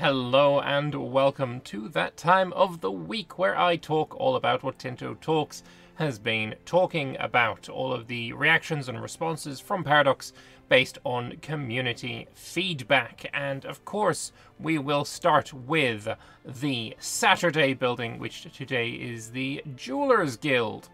Hello and welcome to that time of the week where I talk all about what Tinto Talks has been talking about, all of the reactions and responses from Paradox based on community feedback. And of course, we will start with the Saturday building, which today is the Jewelers Guild.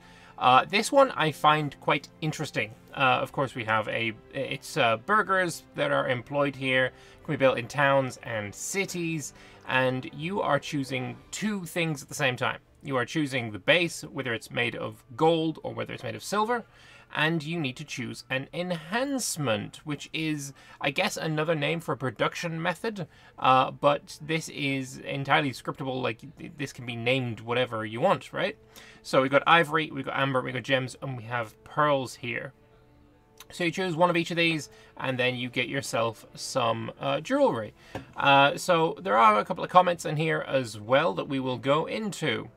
This one I find quite interesting. Of course, we have it's burgers that are employed here, can be built in towns and cities, and you are choosing two things at the same time. You are choosing the base, whether it's made of gold or whether it's made of silver, and you need to choose an enhancement, which is, I guess, another name for a production method, but this is entirely scriptable. Like, this can be named whatever you want, right? So we've got ivory, we've got amber, we've got gems, and we have pearls here. So you choose one of each of these, and then you get yourself some jewelry. So there are a couple of comments in here as well that we will go into.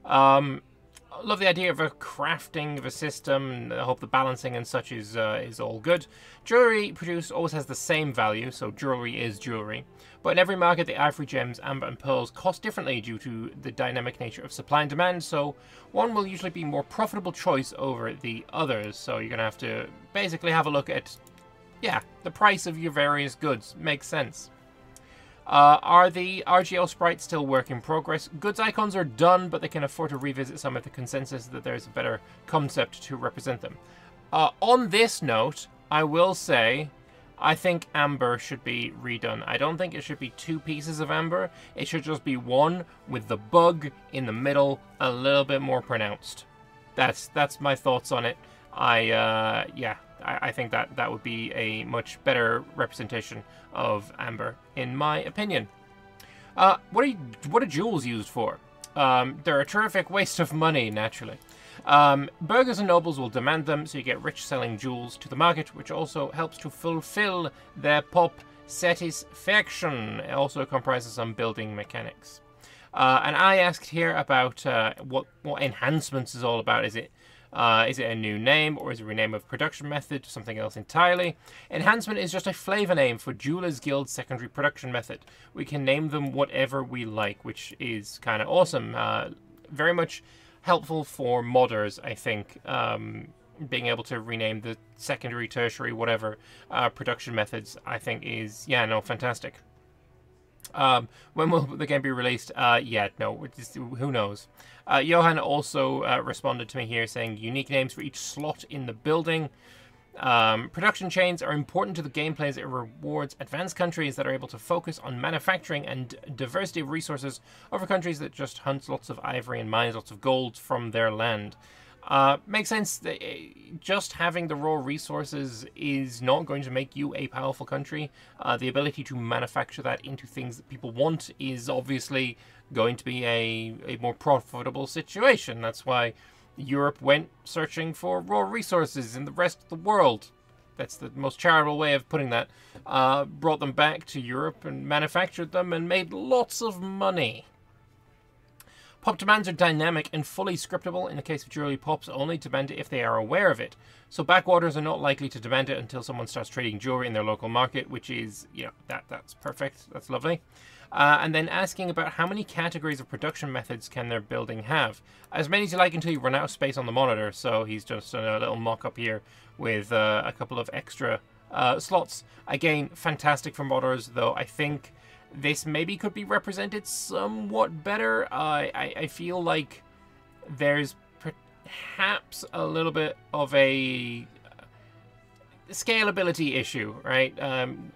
I love the idea of a crafting of a system, and I hope the balancing and such is all good. Jewelry produced always has the same value, so jewelry is jewelry. But in every market, the ivory, gems, amber, and pearls cost differently due to the dynamic nature of supply and demand, so one will usually be more profitable choice over the others. So you're going to have to basically have a look at, yeah, the price of your various goods. Makes sense. Are the RGL sprites still work in progress? Goods icons are done, but they can afford to revisit some of the consensus that there's a better concept to represent them. On this note, I will say, I think amber should be redone. I don't think it should be two pieces of amber. It should just be one with the bug in the middle a little bit more pronounced. That's my thoughts on it. Yeah, I think that would be a much better representation of amber, in my opinion. What are jewels used for? They're a terrific waste of money, naturally. Burghers and nobles will demand them, so you get rich selling jewels to the market, which also helps to fulfill their pop satisfaction. It also comprises some building mechanics. And I asked here about what enhancements is all about. Is it a new name, or is it a rename of production method to something else entirely? Enhancement is just a flavor name for Jewelers Guild secondary production method. We can name them whatever we like, which is kind of awesome. Very much helpful for modders, I think. Being able to rename the secondary, tertiary, whatever production methods, I think is, yeah, no, fantastic. When will the game be released? Yeah, no, who knows. Johan also responded to me here saying unique names for each slot in the building. Production chains are important to the gameplay as it rewards advanced countries that are able to focus on manufacturing and diversity of resources over countries that just hunt lots of ivory and mines lots of gold from their land. Makes sense. Just having the raw resources is not going to make you a powerful country. The ability to manufacture that into things that people want is obviously going to be a more profitable situation. That's why Europe went searching for raw resources in the rest of the world. That's the most charitable way of putting that. Brought them back to Europe and manufactured them and made lots of money. Pop demands are dynamic and fully scriptable. In the case of jewelry, pops only demand it if they are aware of it. So backwaters are not likely to demand it until someone starts trading jewelry in their local market, which is, you know, that's perfect. That's lovely. And then asking about how many categories of production methods can their building have. As many as you like until you run out of space on the monitor. So he's just done a little mock-up here with a couple of extra slots. Again, fantastic for modders, though I think this maybe could be represented somewhat better. I feel like there's perhaps a little bit of a scalability issue, right?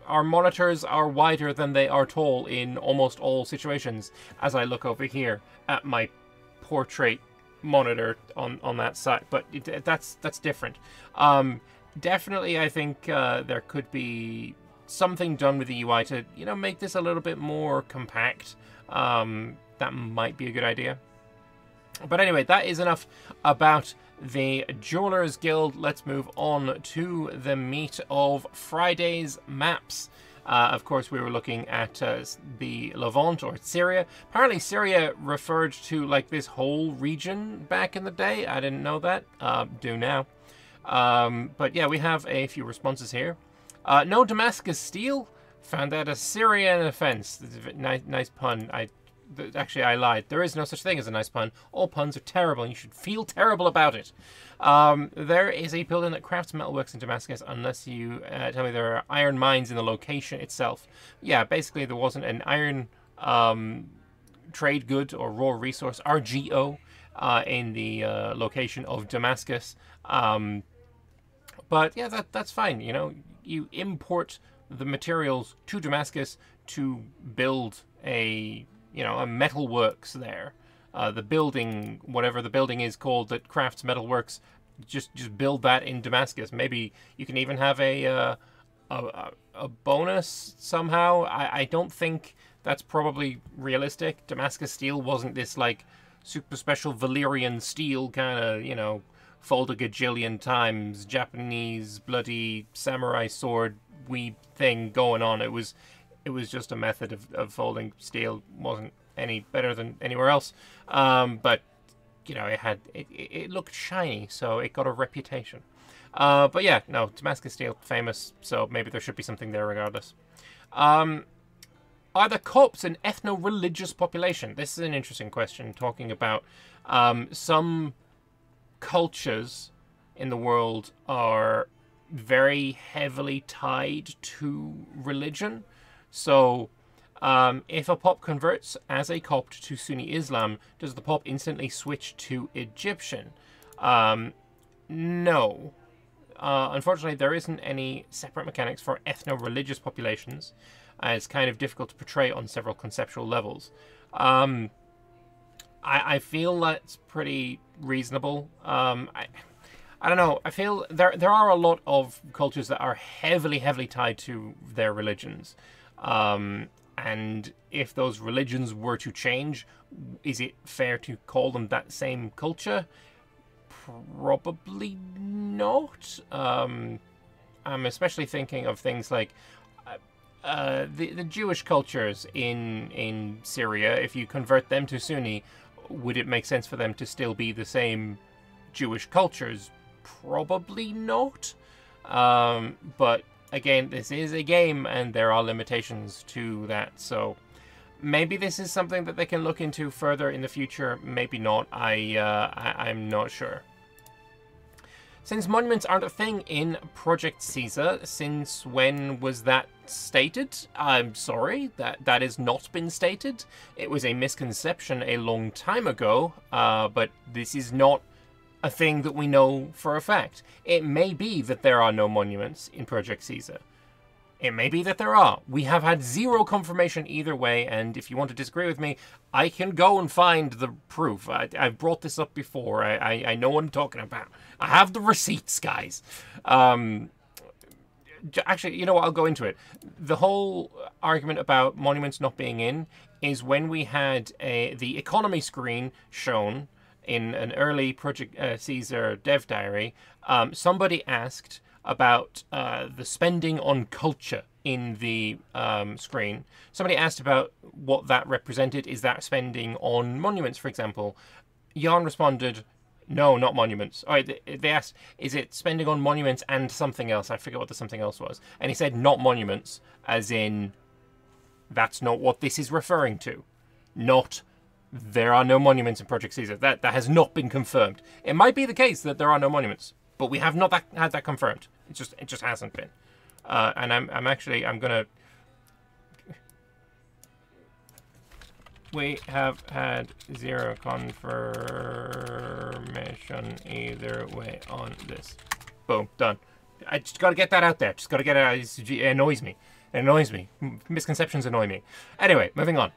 Our monitors are wider than they are tall in almost all situations, as I look over here at my portrait monitor on that side, but that's different. Definitely, I think there could be something done with the UI to, you know, make this a little bit more compact. That might be a good idea. But anyway, that is enough about the Jewelers Guild. Let's move on to the meat of Friday's maps. Of course, we were looking at the Levant, or Syria. Apparently, Syria referred to, like, this whole region back in the day. I didn't know that. Do now. But yeah, we have a few responses here. No Damascus steel. Found that a Syrian offense. Nice pun. Actually, I lied. There is no such thing as a nice pun. All puns are terrible, and you should feel terrible about it. There is a building that crafts metalworks in Damascus, unless you tell me there are iron mines in the location itself. Yeah, basically there wasn't an iron trade good or raw resource, RGO, in the location of Damascus. But yeah, that's fine. You know, you import the materials to Damascus to build a metalworks there. The building, whatever the building is called that crafts metalworks, just build that in Damascus. Maybe you can even have a bonus somehow. I don't think that's probably realistic. Damascus steel wasn't this like super special Valyrian steel kind of, you know, fold a gajillion times Japanese bloody samurai sword weeb thing going on. It was just a method of folding steel. Wasn't any better than anywhere else. But you know, it looked shiny, so it got a reputation. But yeah, no, Damascus steel, famous, so maybe there should be something there regardless. Are the Copts an ethno-religious population? This is an interesting question, talking about some cultures in the world are very heavily tied to religion. So if a Pop converts as a Copt to Sunni Islam, does the Pop instantly switch to Egyptian? No. Unfortunately, there isn't any separate mechanics for ethno-religious populations. It's kind of difficult to portray on several conceptual levels. I feel that's pretty reasonable. I don't know. I feel there are a lot of cultures that are heavily tied to their religions. And if those religions were to change, is it fair to call them that same culture? Probably not. I'm especially thinking of things like the Jewish cultures in Syria. If you convert them to Sunni, would it make sense for them to still be the same Jewish cultures? Probably not. But again, this is a game and there are limitations to that. So maybe this is something that they can look into further in the future. Maybe not. I'm not sure. Since monuments aren't a thing in Project Caesar, since when was that stated? I'm sorry, that has not been stated. It was a misconception a long time ago, but this is not a thing that we know for a fact. It may be that there are no monuments in Project Caesar. It may be that there are. We have had zero confirmation either way, and if you want to disagree with me, I can go and find the proof. I've brought this up before. I know what I'm talking about. I have the receipts, guys. Actually, you know what? I'll go into it. The whole argument about monuments not being in is when we had the economy screen shown in an early Project Caesar dev diary. Somebody asked about the spending on culture in the screen. Somebody asked about what that represented. Is that spending on monuments, for example? Jan responded, no, not monuments. All right, they asked, is it spending on monuments and something else? I forget what the something else was. And he said, not monuments, as in, that's not what this is referring to. Not, there are no monuments in Project Caesar. That has not been confirmed. It might be the case that there are no monuments, but we have not had that confirmed. It just hasn't been. And I'm gonna. We have had zero confirmation either way on this. Boom, done. I just gotta get that out there. Just gotta get it out. It annoys me. It annoys me. Misconceptions annoy me. Anyway, moving on.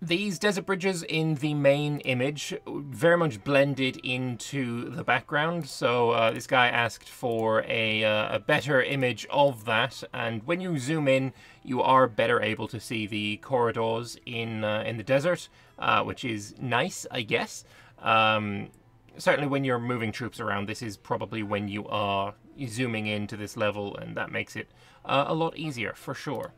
These desert bridges in the main image very much blended into the background. So this guy asked for a better image of that, and when you zoom in, you are better able to see the corridors in the desert, which is nice, I guess. Certainly, when you're moving troops around, this is probably when you are zooming into this level, and that makes it a lot easier for sure.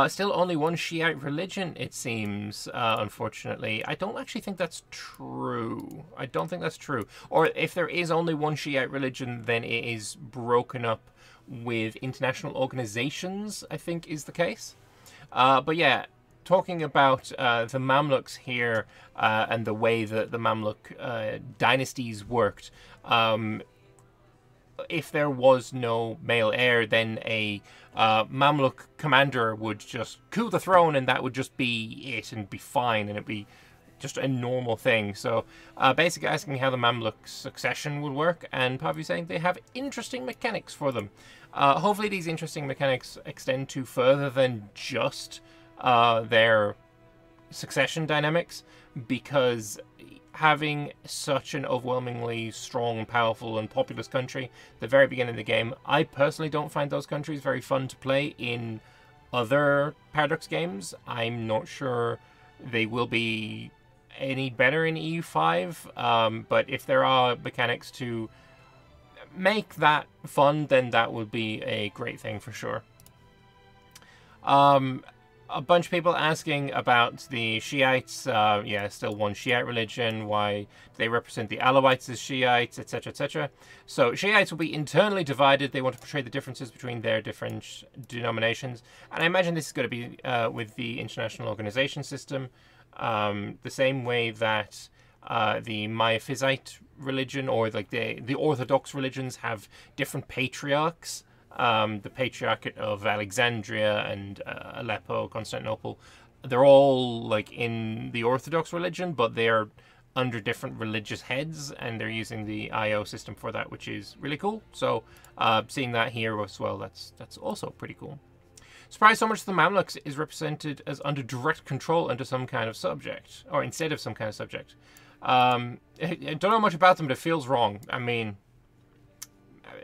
Still only one Shiite religion, it seems, unfortunately. I don't actually think that's true. I don't think that's true. Or if there is only one Shiite religion, then it is broken up with international organizations, I think is the case. But yeah, talking about the Mamluks here and the way that the Mamluk dynasties worked. If there was no male heir, then a Mamluk commander would just coup the throne, and that would just be it, and be fine, and it'd be just a normal thing. So basically asking how the Mamluk succession would work, and Pavu saying they have interesting mechanics for them. Hopefully these interesting mechanics extend to further than just their succession dynamics, because having such an overwhelmingly strong, powerful, and populous country at the very beginning of the game, I personally don't find those countries very fun to play in other Paradox games. I'm not sure they will be any better in EU5, but if there are mechanics to make that fun, then that would be a great thing for sure. A bunch of people asking about the Shiites. Yeah, still one Shiite religion. Why do they represent the Alawites as Shiites, etc., etc. So Shiites will be internally divided. They want to portray the differences between their different denominations. And I imagine this is going to be with the international organization system. The same way that the Miaphysite religion, or like the Orthodox religions, have different patriarchs. The Patriarchate of Alexandria and Aleppo, Constantinople, they're all like in the Orthodox religion, but they're under different religious heads, and they're using the IO system for that, which is really cool. So seeing that here as well, that's also pretty cool. Surprised so much the Mamluks is represented as under direct control under some kind of subject, or instead of some kind of subject. I don't know much about them, but it feels wrong. I mean,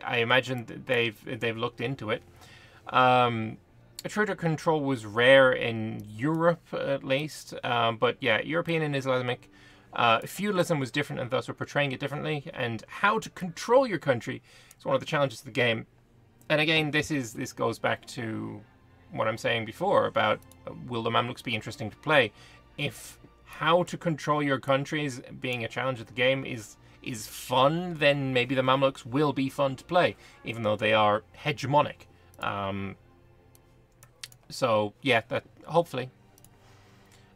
I imagine that they've looked into it. Traitor control was rare in Europe, at least. But yeah, European and Islamic feudalism was different, and thus we're portraying it differently. And how to control your country is one of the challenges of the game. And again, this goes back to what I'm saying before about will the Mamluks be interesting to play? If how to control your countries being a challenge of the game is fun, then maybe the Mamluks will be fun to play, even though they are hegemonic. So yeah, that hopefully.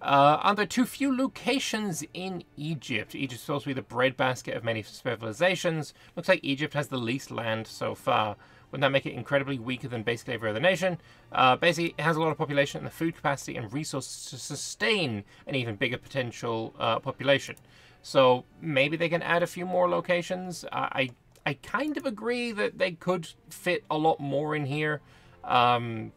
Are there too few locations in Egypt? Egypt's supposed to be the breadbasket of many civilizations. Looks like Egypt has the least land so far. Wouldn't that make it incredibly weaker than basically every other nation? Basically, it has a lot of population and the food capacity and resources to sustain an even bigger potential population. So maybe they can add a few more locations. I kind of agree that they could fit a lot more in here. But,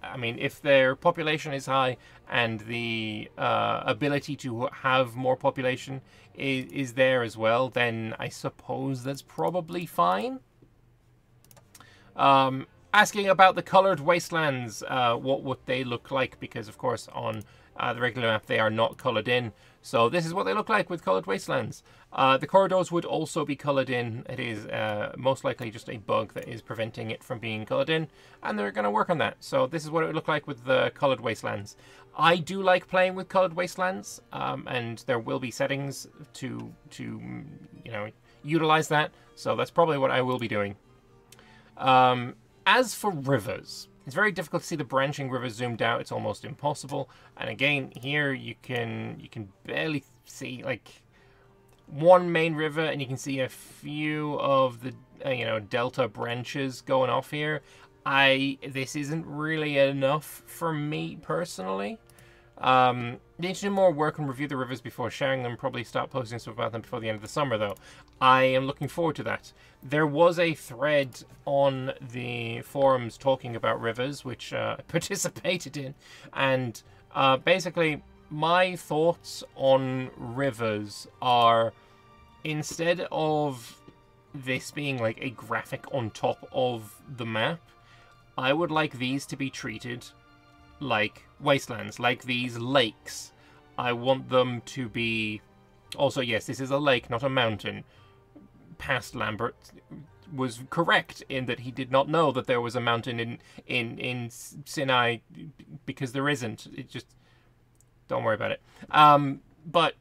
I mean, if their population is high and the ability to have more population is there as well, then I suppose that's probably fine. Asking about the coloured wastelands, what would they look like? Because, of course, on the regular map, they are not coloured in. So this is what they look like with coloured wastelands. The corridors would also be coloured in. It is most likely just a bug that is preventing it from being coloured in, and they're going to work on that. So this is what it would look like with the coloured wastelands. I do like playing with coloured wastelands, and there will be settings to you know, utilize that. So that's probably what I will be doing. As for rivers, it's very difficult to see the branching rivers zoomed out. It's almost impossible. And again, here you can barely see like one main river, and you can see a few of the you know, delta branches going off here. This isn't really enough for me personally. Need to do more work and review the rivers before sharing them. Probably start posting stuff about them before the end of the summer, though. I am looking forward to that. There was a thread on the forums talking about rivers, which I participated in, and basically my thoughts on rivers are, instead of this being like a graphic on top of the map, I would like these to be treated like wastelands, like these lakes. I want them to be... Also, yes, this is a lake, not a mountain. Past Lambert was correct in that he did not know that there was a mountain in Sinai, because there isn't. It just... Don't worry about it. But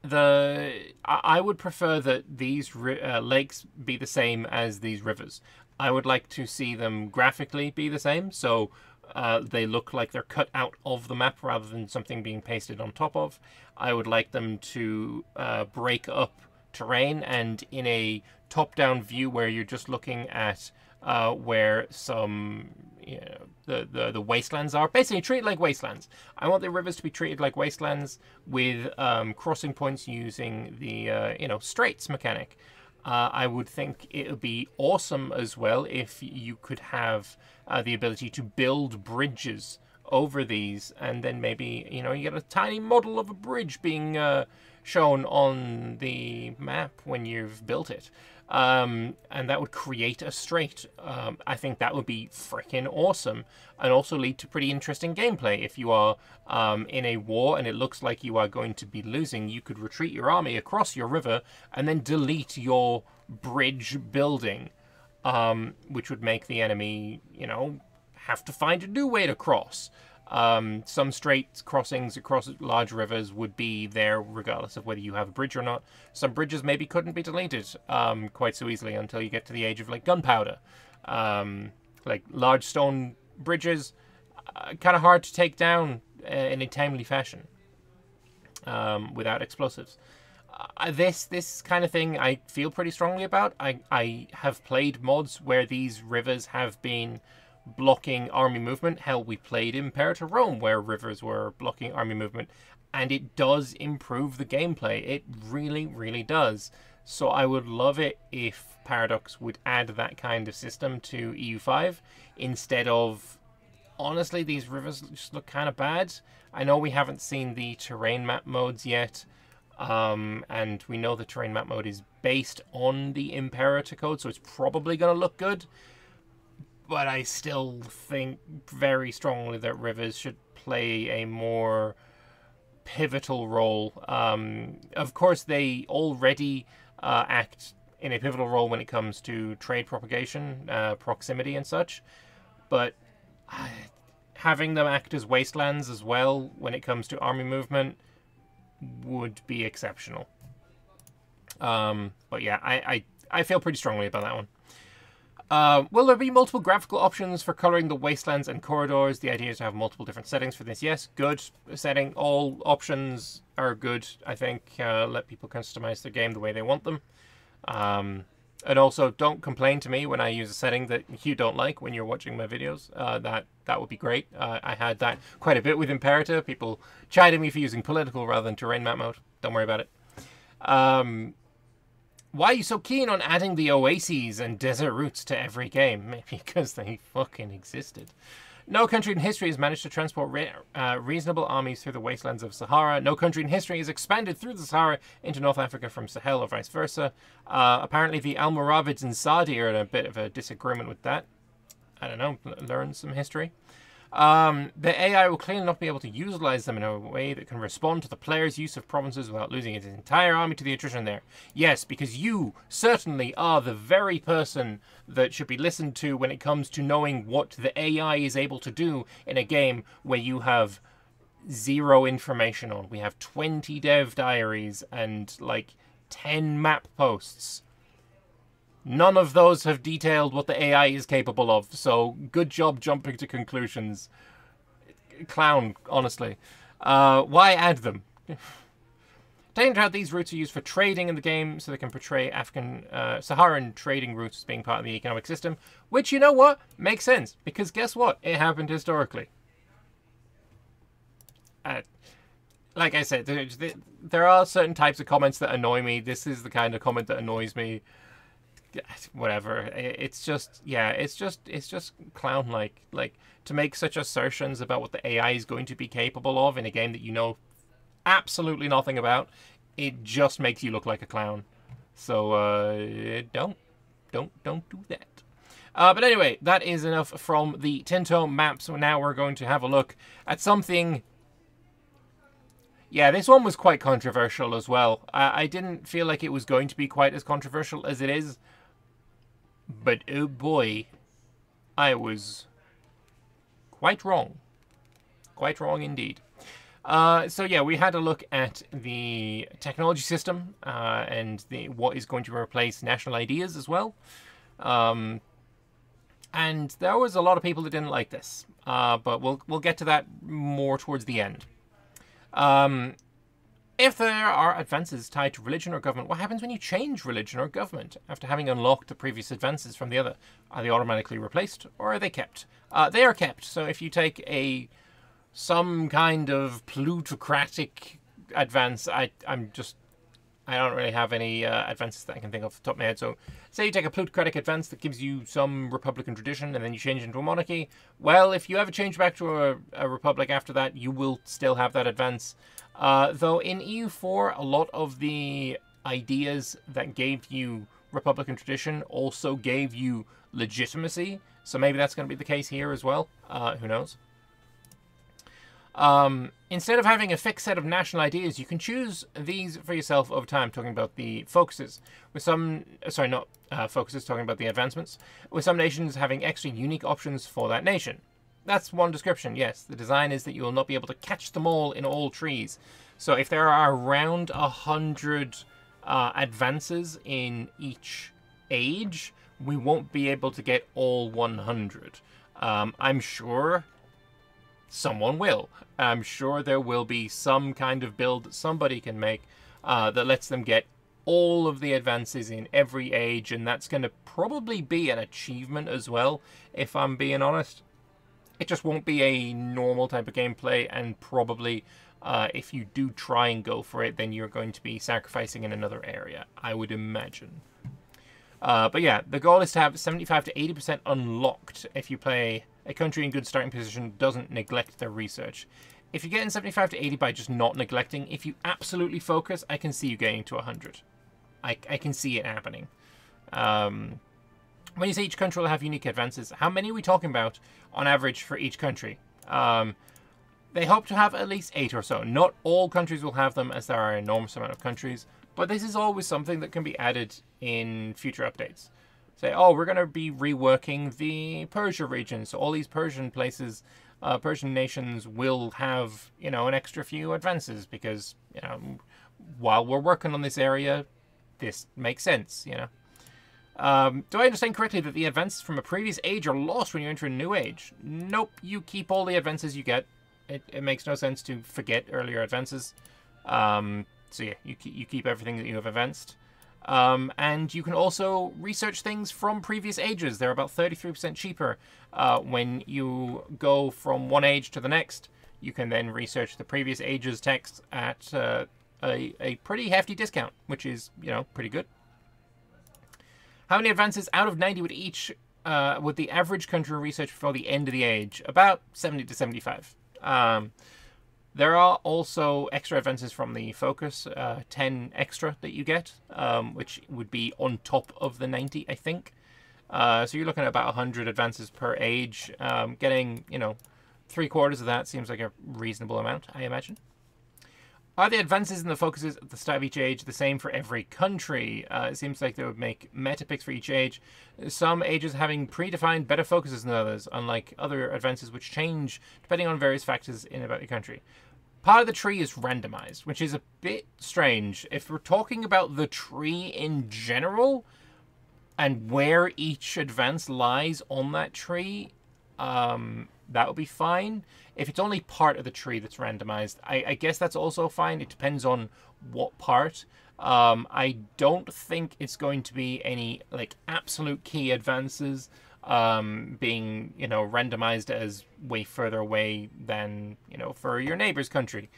I would prefer that these lakes be the same as these rivers. I would like to see them graphically be the same, so they look like they're cut out of the map rather than something being pasted on top of. I would like them to break up terrain, and in a top-down view where you're just looking at where some, you know, the wastelands are. Basically, treat it like wastelands. I want the rivers to be treated like wastelands with crossing points using the you know, straits mechanic. I would think it would be awesome as well if you could have the ability to build bridges over these, and then maybe, you know, you get a tiny model of a bridge being shown on the map when you've built it. And that would create a strait. I think that would be freaking awesome, and also lead to pretty interesting gameplay. If you are in a war and it looks like you are going to be losing, you could retreat your army across your river and then delete your bridge building, which would make the enemy, you know, have to find a new way to cross. Some straight crossings across large rivers would be there regardless of whether you have a bridge or not. Some bridges maybe couldn't be deleted quite so easily until you get to the age of, like, gunpowder. Like, large stone bridges, kind of hard to take down in a timely fashion without explosives. This kind of thing I feel pretty strongly about. I have played mods where these rivers have been blocking army movement. Hell, we played Imperator Rome where rivers were blocking army movement, and it does improve the gameplay. It really, really does. So I would love it if Paradox would add that kind of system to EU5 instead of, honestly, these rivers just look kind of bad. I know we haven't seen the terrain map modes yet, and we know the terrain map mode is based on the Imperator code, so it's probably going to look good. But I still think very strongly that rivers should play a more pivotal role. Of course, they already act in a pivotal role when it comes to trade propagation, proximity and such. But having them act as wastelands as well when it comes to army movement would be exceptional. But yeah, I feel pretty strongly about that one. Will there be multiple graphical options for coloring the wastelands and corridors? The idea is to have multiple different settings for this. Yes, good setting. All options are good, I think. Let people customize their game the way they want them. And also, don't complain to me when I use a setting that you don't like when you're watching my videos. That would be great. I had that quite a bit with Imperator. People chided me for using political rather than terrain map mode. Don't worry about it. Why are you so keen on adding the oases and desert routes to every game? Maybe because they fucking existed. No country in history has managed to transport reasonable armies through the wastelands of Sahara. No country in history has expanded through the Sahara into North Africa from Sahel or vice versa. Apparently the Almoravids in Saudi are in a bit of a disagreement with that. I don't know, learn some history. The AI will clearly not be able to utilize them in a way that can respond to the player's use of provinces without losing its entire army to the attrition there. Yes, because you certainly are the very person that should be listened to when it comes to knowing what the AI is able to do in a game where you have zero information on. We have 20 dev diaries and like 10 map posts. None of those have detailed what the AI is capable of, so good job jumping to conclusions. Clown, honestly. Why add them? Taking out these routes are used for trading in the game, so they can portray Saharan trading routes as being part of the economic system, which, you know what, makes sense, because guess what? It happened historically. Like I said, there are certain types of comments that annoy me. This is the kind of comment that annoys me. Whatever, it's just, yeah, it's just clown-like, like, to make such assertions about what the AI is going to be capable of in a game that you know absolutely nothing about. It just makes you look like a clown. So don't do that. But anyway, that is enough from the Tinto maps. So now we're going to have a look at something. Yeah, this one was quite controversial as well. I didn't feel like it was going to be quite as controversial as it is. But oh boy, I was quite wrong. Quite wrong indeed. So yeah, we had a look at the technology system and what is going to replace national ideas as well. And there was a lot of people that didn't like this, but we'll get to that more towards the end. If there are advances tied to religion or government, what happens when you change religion or government after having unlocked the previous advances from the other? Are they automatically replaced, or are they kept? They are kept. So if you take some kind of plutocratic advance, I don't really have any advances that I can think of off the top of my head. So say you take a plutocratic advance that gives you some republican tradition and then you change it into a monarchy. Well, if you ever change back to a republic after that, you will still have that advance. Though in EU4, a lot of the ideas that gave you republican tradition also gave you legitimacy. So maybe that's going to be the case here as well. Who knows? Instead of having a fixed set of national ideas, you can choose these for yourself over time, talking about the focuses. With some, sorry, not focuses, talking about the advancements. With some nations having extra unique options for that nation. That's one description, yes. The design is that you will not be able to catch them all in all trees. So if there are around 100 advances in each age, we won't be able to get all 100. I'm sure someone will. I'm sure there will be some kind of build that somebody can make that lets them get all of the advances in every age, and that's going to probably be an achievement as well, if I'm being honest. It just won't be a normal type of gameplay, and probably if you do try and go for it, then you're going to be sacrificing in another area, I would imagine. But yeah, the goal is to have 75 to 80% unlocked if you play a country in good starting position doesn't neglect their research. If you're getting 75 to 80 by just not neglecting, if you absolutely focus, I can see you getting to 100. I can see it happening. When you say each country will have unique advances, how many are we talking about on average for each country? They hope to have at least 8 or so. Not all countries will have them, as there are an enormous amount of countries, but this is always something that can be added in future updates. Say, oh, we're going to be reworking the Persia region, so all these Persian places, Persian nations will have, you know, an extra few advances because, you know, while we're working on this area, this makes sense, you know. Do I understand correctly that the advances from a previous age are lost when you enter a new age? Nope, you keep all the advances you get. It makes no sense to forget earlier advances. So yeah, you keep everything that you have advanced. And you can also research things from previous ages. They're about 33% cheaper when you go from one age to the next. You can then research the previous age's text at a pretty hefty discount, which is, you know, pretty good. How many advances out of 90 would the average country research before the end of the age? About 70 to 75. There are also extra advances from the focus, 10 extra that you get, which would be on top of the 90, I think. So you're looking at about 100 advances per age. Getting, you know, 3/4 of that seems like a reasonable amount, I imagine. Are the advances in the focuses at the start of each age the same for every country? It seems like they would make meta picks for each age. Some ages having predefined better focuses than others, unlike other advances which change depending on various factors in about your country. Part of the tree is randomized, which is a bit strange. If we're talking about the tree in general and where each advance lies on that tree, that would be fine. If it's only part of the tree that's randomized, I guess that's also fine. It depends on what part. I don't think it's going to be any like absolute key advances being, you know, randomized as way further away than, you know, for your neighbor's country.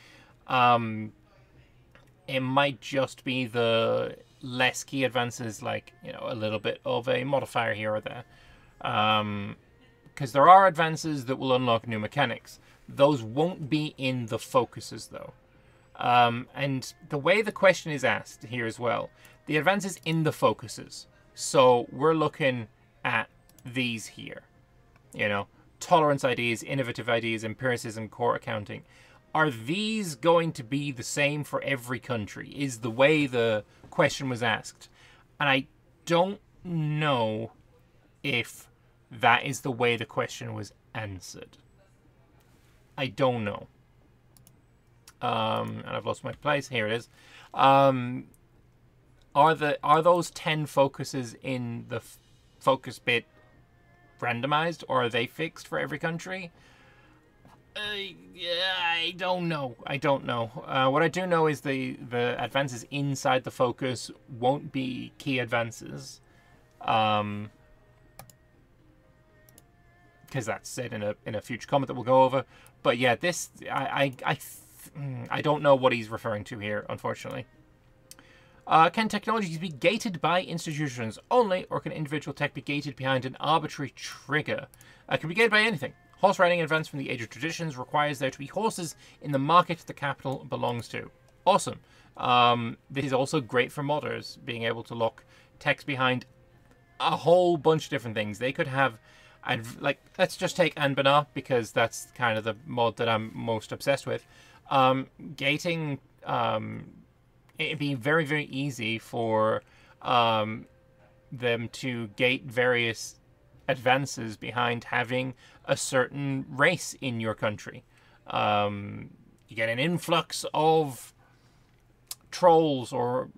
It might just be the less key advances, like, you know, a little bit of a modifier here or there. Because there are advances that will unlock new mechanics. Those won't be in the focuses, though. And the way the question is asked here as well, the advances in the focuses. So we're looking at these here. You know, tolerance ideas, innovative ideas, empiricism, core accounting. Are these going to be the same for every country? Is the way the question was asked. And I don't know if that is the way the question was answered. I don't know. and I've lost my place. Here it is. Are those 10 focuses in the focus bit randomized, or are they fixed for every country? Yeah, I don't know. What I do know is the advances inside the focus won't be key advances, because that's said in a future comment that we'll go over. But yeah, this I don't know what he's referring to here, unfortunately. Can technologies be gated by institutions only, or can individual tech be gated behind an arbitrary trigger? Can be gated by anything. Horse riding advance from the age of traditions requires there to be horses in the market the capital belongs to. Awesome. This is also great for modders, being able to lock text behind a whole bunch of different things. They could have, like, let's just take Anbana, because that's kind of the mod that I'm most obsessed with. Gating, it'd be very, very easy for them to gate various advances behind having a certain race in your country. You get an influx of trolls, or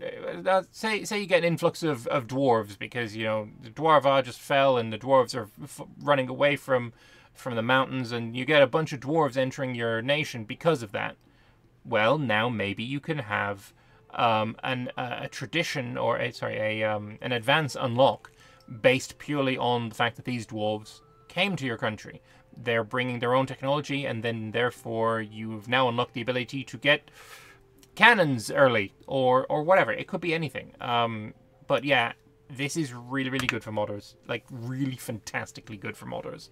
say you get an influx of dwarves, because, you know, the Dwarva just fell and the dwarves are running away from the mountains, and you get a bunch of dwarves entering your nation because of that. Well, now maybe you can have a tradition, or an advance unlock based purely on the fact that these dwarves came to your country. They're bringing their own technology, and then therefore you've now unlocked the ability to get cannons early, or whatever. It could be anything. But yeah, this is really, really good for modders. Like, really fantastically good for modders.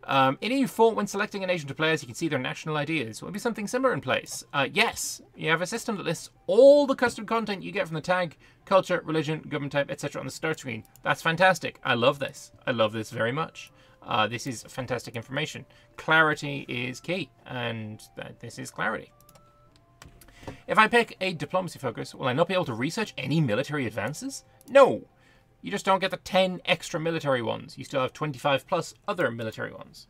In EU4, when selecting a nation to play as, you can see their national ideas. Will it be something similar in place? Yes. You have a system that lists all the custom content you get from the tag, culture, religion, government type, etc. on the start screen. That's fantastic. I love this. I love this very much. This is fantastic information. Clarity is key, and this is clarity. If I pick a diplomacy focus, will I not be able to research any military advances? No. You just don't get the 10 extra military ones. You still have 25 plus other military ones.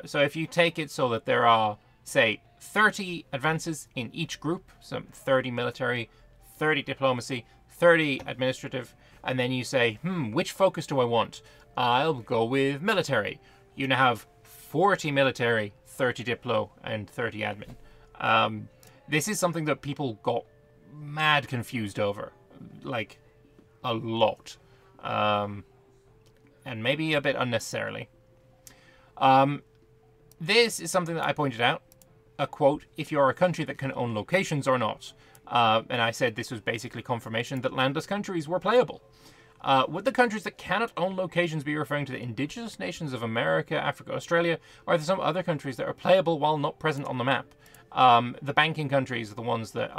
So if you take it so that there are, say, 30 advances in each group, so 30 military, 30 diplomacy, 30 administrative, and then you say, which focus do I want? I'll go with military. You now have 40 military, 30 diplo, and 30 admin. This is something that people got mad confused over. Like, a lot, and maybe a bit unnecessarily. This is something that I pointed out, a quote, if you're a country that can own locations or not, and I said this was basically confirmation that landless countries were playable. Would the countries that cannot own locations be referring to the indigenous nations of America, Africa, Australia, or are there some other countries that are playable while not present on the map? The banking countries are the ones that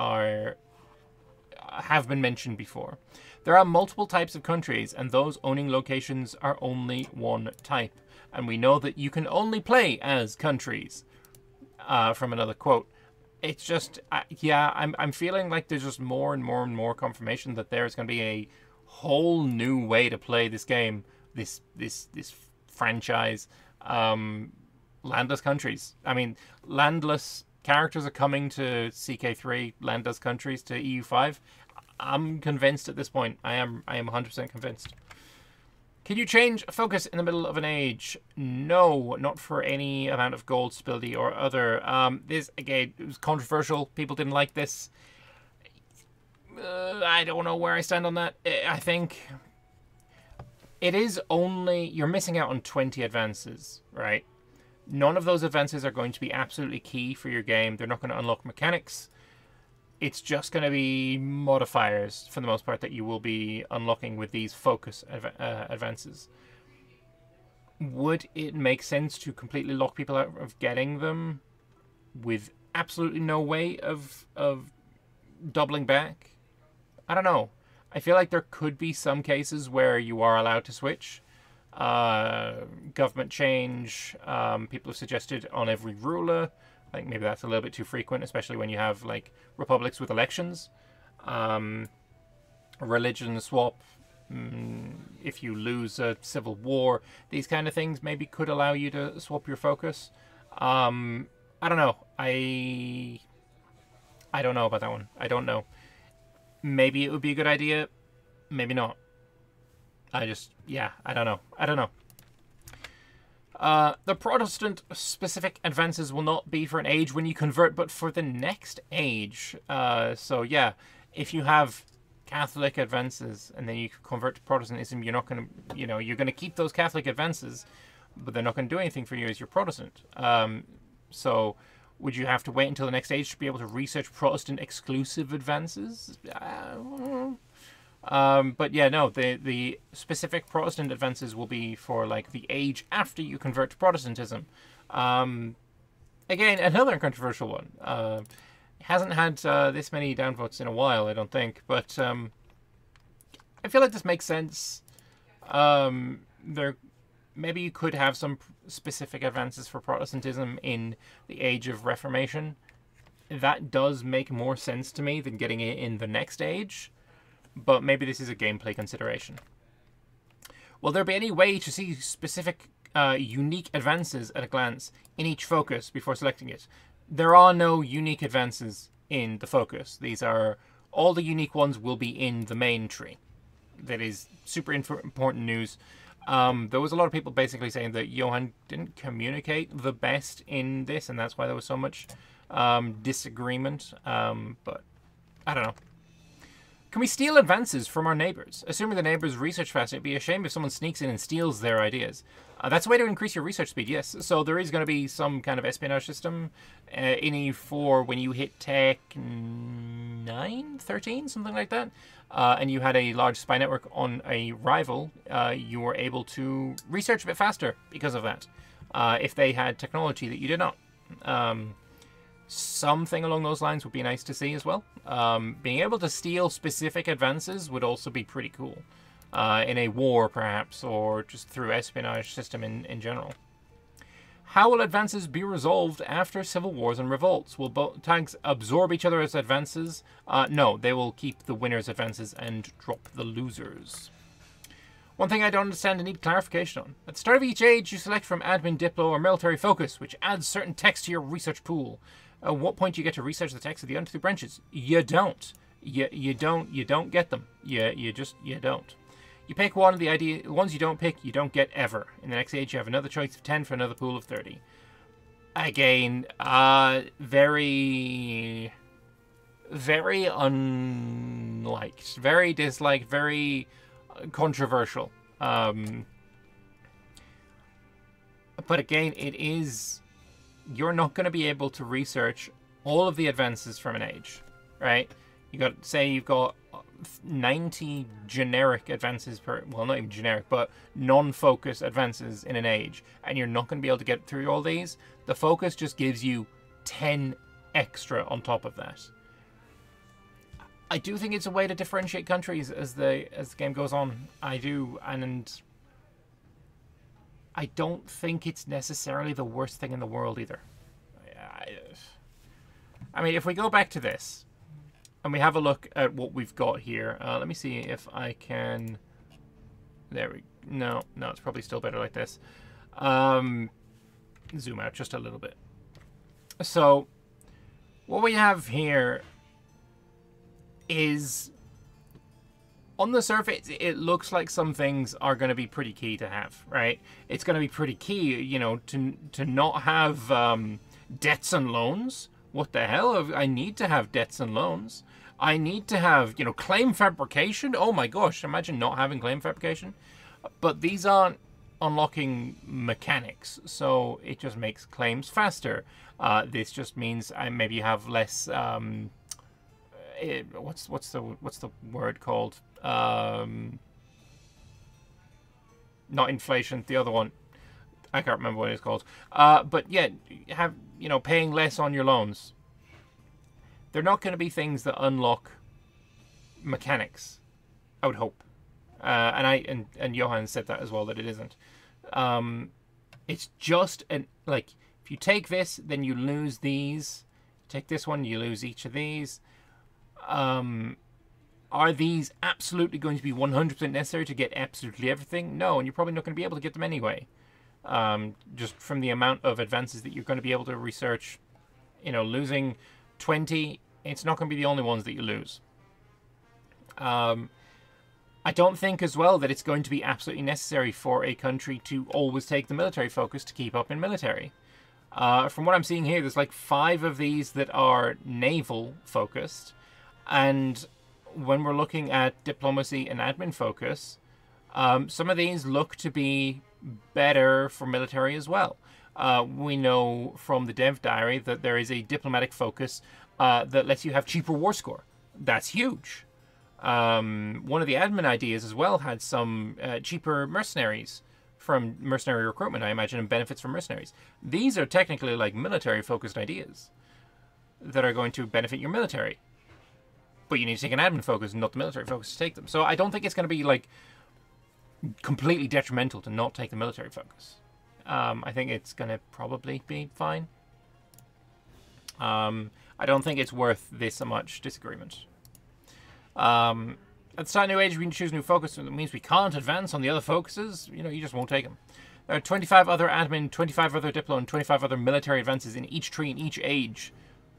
have been mentioned before. There are multiple types of countries, and those owning locations are only one type. And we know that you can only play as countries. From another quote. It's just, yeah, I'm feeling like there's just more and more and more confirmation that there's going to be a whole new way to play this game, this franchise. Landless countries. I mean, landless characters are coming to CK3, landless countries to EU5. I'm convinced at this point. I am 100% convinced. Can you change focus in the middle of an age? No, not for any amount of gold, spildy, or other. This, again, it was controversial. People didn't like this. I don't know where I stand on that. I think it is only... You're missing out on 20 advances, right? None of those advances are going to be absolutely key for your game. They're not going to unlock mechanics. It's just going to be modifiers, for the most part, that you will be unlocking with these focus advances. Would it make sense to completely lock people out of getting them with absolutely no way of doubling back? I don't know. I feel like there could be some cases where you are allowed to switch. Government change, people have suggested on every ruler. I think maybe that's a little bit too frequent, especially when you have, like, republics with elections. Religion swap, if you lose a civil war, these kind of things maybe could allow you to swap your focus. I don't know. I don't know about that one. I don't know. Maybe it would be a good idea. Maybe not. Yeah, I don't know. I don't know. The Protestant-specific advances will not be for an age when you convert, but for the next age. So, yeah, if you have Catholic advances and then you convert to Protestantism, you're not going to, you're going to keep those Catholic advances, but they're not going to do anything for you as you're Protestant. So, would you have to wait until the next age to be able to research Protestant-exclusive advances? But yeah, no, the specific Protestant advances will be for like the age after you convert to Protestantism. Again, another controversial one. Hasn't had this many downvotes in a while, I don't think, but I feel like this makes sense. Maybe you could have some specific advances for Protestantism in the age of Reformation. That does make more sense to me than getting it in the next age. But maybe this is a gameplay consideration. Will there be any way to see specific unique advances at a glance in each focus before selecting it? There are no unique advances in the focus. All the unique ones will be in the main tree. That is super important news. There was a lot of people basically saying that Johan didn't communicate the best in this, and that's why there was so much disagreement. But I don't know. Can we steal advances from our neighbors? Assuming the neighbors research fast, it'd be a shame if someone sneaks in and steals their ideas. That's a way to increase your research speed, yes. So there is going to be some kind of espionage system in E4 when you hit Tech 9, 13, something like that, and you had a large spy network on a rival, you were able to research a bit faster because of that, if they had technology that you did not. Something along those lines would be nice to see as well. Being able to steal specific advances would also be pretty cool. In a war, perhaps, or just through espionage system in general. How will advances be resolved after civil wars and revolts? Will both tanks absorb each other as advances? No, they will keep the winners' advances and drop the losers. One thing I don't understand and need clarification on. At the start of each age, you select from admin, diplo, or military focus, which adds certain text to your research pool. At what point do you get to research the text of the other two branches? You don't. You don't get them. You don't. You pick one of the ones you don't pick, you don't get ever. In the next age, you have another choice of 10 for another pool of 30. Again, very unliked, very disliked, very controversial. But again, you're not going to be able to research all of the advances from an age, right? You've got 90 generic advances well, not even generic, but non-focus advances in an age, and you're not going to be able to get through all these. The focus just gives you 10 extra on top of that. I do think it's a way to differentiate countries as the game goes on. I do, and I don't think it's necessarily the worst thing in the world either. I mean, if we go back to this, and we have a look at what we've got here. Let me see if I can... No, it's probably still better like this. Zoom out just a little bit. So, what we have here is... On the surface, it looks like some things are going to be pretty key to have, right? It's going to be pretty key, to not have debts and loans. What the hell? I need to have debts and loans. I need to have, claim fabrication. Oh my gosh, imagine not having claim fabrication. But these aren't unlocking mechanics, so it just makes claims faster. This just means maybe you have less. What's the word called? Not inflation. The other one, I can't remember what it's called. But yeah, paying less on your loans. They're not going to be things that unlock mechanics, I would hope. And Johan said that as well, that it isn't. It's just if you take this, then you lose these. Take this one, you lose each of these. Are these absolutely going to be 100% necessary to get absolutely everything? No, and you're probably not going to be able to get them anyway. Just from the amount of advances that you're going to be able to research You know, losing 20, it's not going to be the only ones that you lose. I don't think as well that it's going to be absolutely necessary for a country to always take the military focus to keep up in military. From what I'm seeing here, there's like 5 of these that are naval focused. And when we're looking at diplomacy and admin focus, some of these look to be better for military as well. We know from the dev diary that there is a diplomatic focus that lets you have cheaper war score. That's huge. One of the admin ideas as well had some cheaper mercenaries from mercenary recruitment, I imagine, and benefits from mercenaries. These are technically like military-focused ideas that are going to benefit your military. But you need to take an admin focus, not the military focus, to take them. So I don't think it's going to be like completely detrimental to not take the military focus. I think it's going to probably be fine. I don't think it's worth this much disagreement. At the start of New Age, we can choose new focus. That means we can't advance on the other focuses. You know, you just won't take them. There are 25 other admin, 25 other diplo, and 25 other military advances in each tree in each age.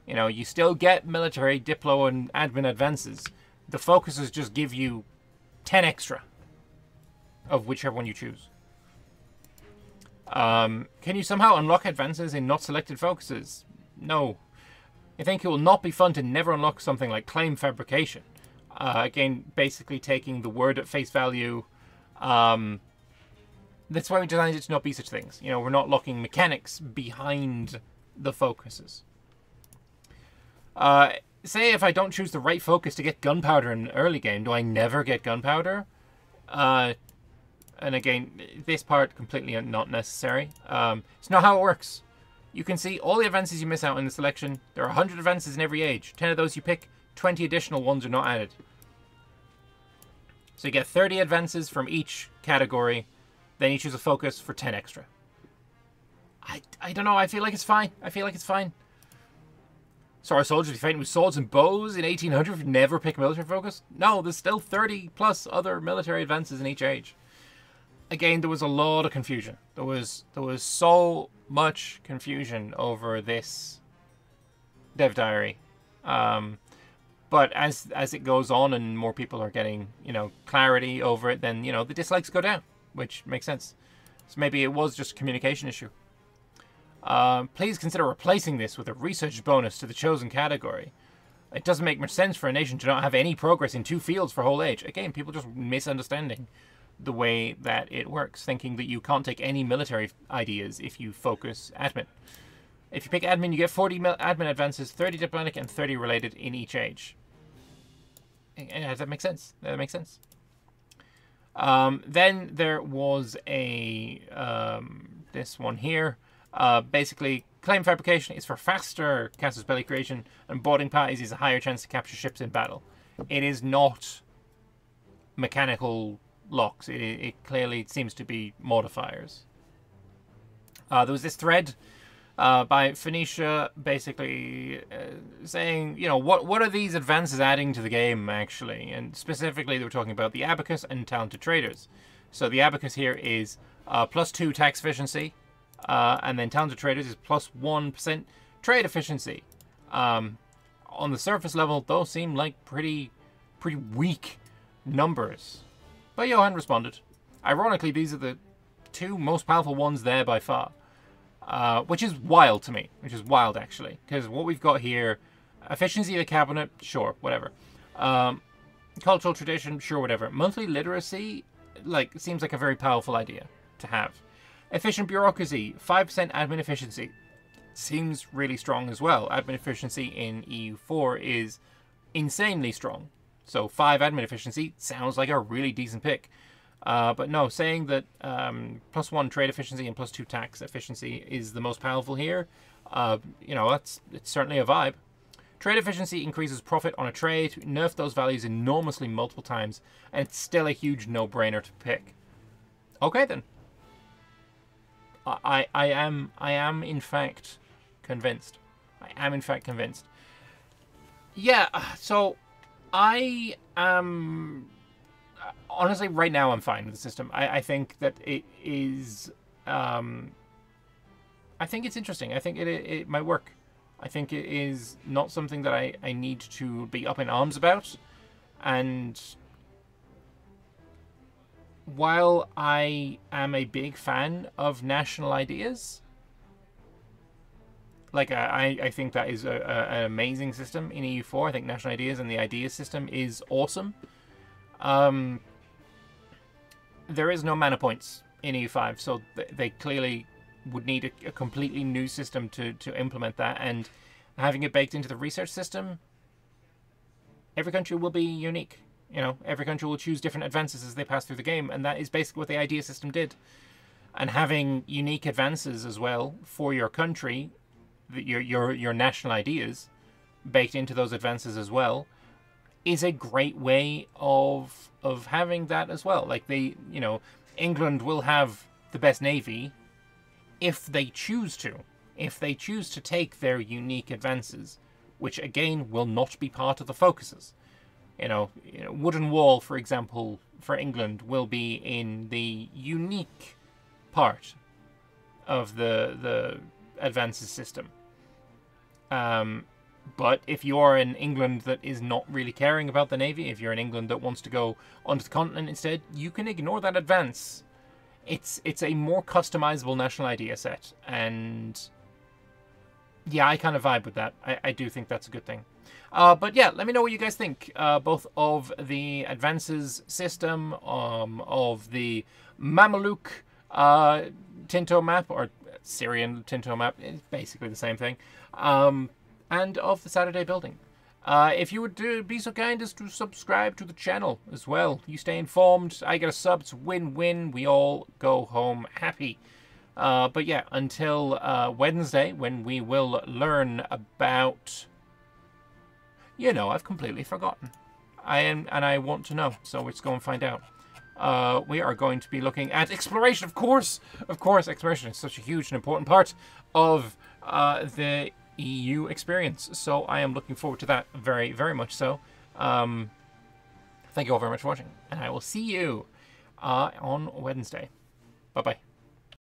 You know, you still get military, diplo, and admin advances. The focuses just give you 10 extra of whichever one you choose. Can you somehow unlock advances in not selected focuses? No. I think it will not be fun to never unlock something like claim fabrication. Again, basically taking the word at face value. That's why we designed it to not be such things. You know, we're not locking mechanics behind the focuses. Say if I don't choose the right focus to get gunpowder in an early game, do I never get gunpowder? And again, this part completely not necessary. It's not how it works. You can see all the advances you miss out in the selection. There are 100 advances in every age. 10 of those you pick. 20 additional ones are not added. So you get 30 advances from each category. Then you choose a focus for 10 extra. I don't know. I feel like it's fine. I feel like it's fine. So our soldiers be fighting with swords and bows in 1800 never pick military focus? No, there's still 30 plus other military advances in each age. Again, there was a lot of confusion. There was so much confusion over this dev diary. But as it goes on and more people are getting, you know, clarity over it, then, you know, the dislikes go down, which makes sense. So maybe it was just a communication issue. Please consider replacing this with a research bonus to the chosen category. It doesn't make much sense for a nation to not have any progress in 2 fields for whole age. Again, people just misunderstanding the way that it works, thinking that you can't take any military ideas if you focus admin. If you pick admin, you get 40 admin advances, 30 diplomatic, and 30 related in each age. Does that make sense? That makes sense. Then there was a this one here. Basically, claim fabrication is for faster casus belli creation, and boarding parties is a higher chance to capture ships in battle. It is not mechanical locks. It clearly seems to be modifiers. There was this thread by Phoenicia, basically saying, you know, what are these advances adding to the game, actually? And specifically, they were talking about the abacus and talented traders. So the abacus here is +2 tax efficiency, and then talented traders is +1% trade efficiency. On the surface level, those seem like pretty weak numbers. But Johan responded. Ironically, these are the 2 most powerful ones there by far. Which is wild to me. Which is wild, actually. Because what we've got here... Efficiency of the cabinet, sure, whatever. Cultural tradition, sure, whatever. Monthly literacy, like, seems like a very powerful idea to have. Efficient bureaucracy, 5% admin efficiency. Seems really strong as well. Admin efficiency in EU4 is insanely strong. So 5 admin efficiency sounds like a really decent pick. But no, saying that +1 trade efficiency and +2 tax efficiency is the most powerful here, you know, it's certainly a vibe. Trade efficiency increases profit on a trade. Nerf those values enormously multiple times, and it's still a huge no-brainer to pick. Okay then. I am in fact convinced. I am in fact convinced. Yeah. So I am. Honestly, right now I'm fine with the system. I think that it is... I think it's interesting. I think it might work. I think it is not something that I need to be up in arms about. And while I am a big fan of national ideas, like I think that is an amazing system in EU4. I think national ideas and the ideas system is awesome. There is no mana points in EU5, so they clearly would need a completely new system to implement that, and having it baked into the research system, every country will be unique. You know, every country will choose different advances as they pass through the game, and that is basically what the idea system did. And having unique advances as well for your country, your national ideas baked into those advances as well, is a great way of having that as well. Like England will have the best navy if they choose to. If they choose to take their unique advances, which again will not be part of the focuses. Wooden Wall, for example, for England will be in the unique part of the advances system. But if you are in England that is not really caring about the navy, if you're in England that wants to go onto the continent instead, you can ignore that advance. It's a more customizable national idea set, and yeah, I kind of vibe with that. I do think that's a good thing. But yeah, let me know what you guys think, both of the advances system, of the Mameluke Tinto map, or Syrian Tinto map, it's basically the same thing, and of the Saturday building. If you would be so kind as to subscribe to the channel as well. You stay informed, I get a sub, it's win-win, we all go home happy. But yeah, until Wednesday, when we will learn about... I've completely forgotten. I want to know, so let's go and find out. We are going to be looking at exploration, of course! Of course, exploration is such a huge and important part of the EU experience. So I am looking forward to that very, very much so. Thank you all very much for watching, and I will see you on Wednesday. Bye-bye.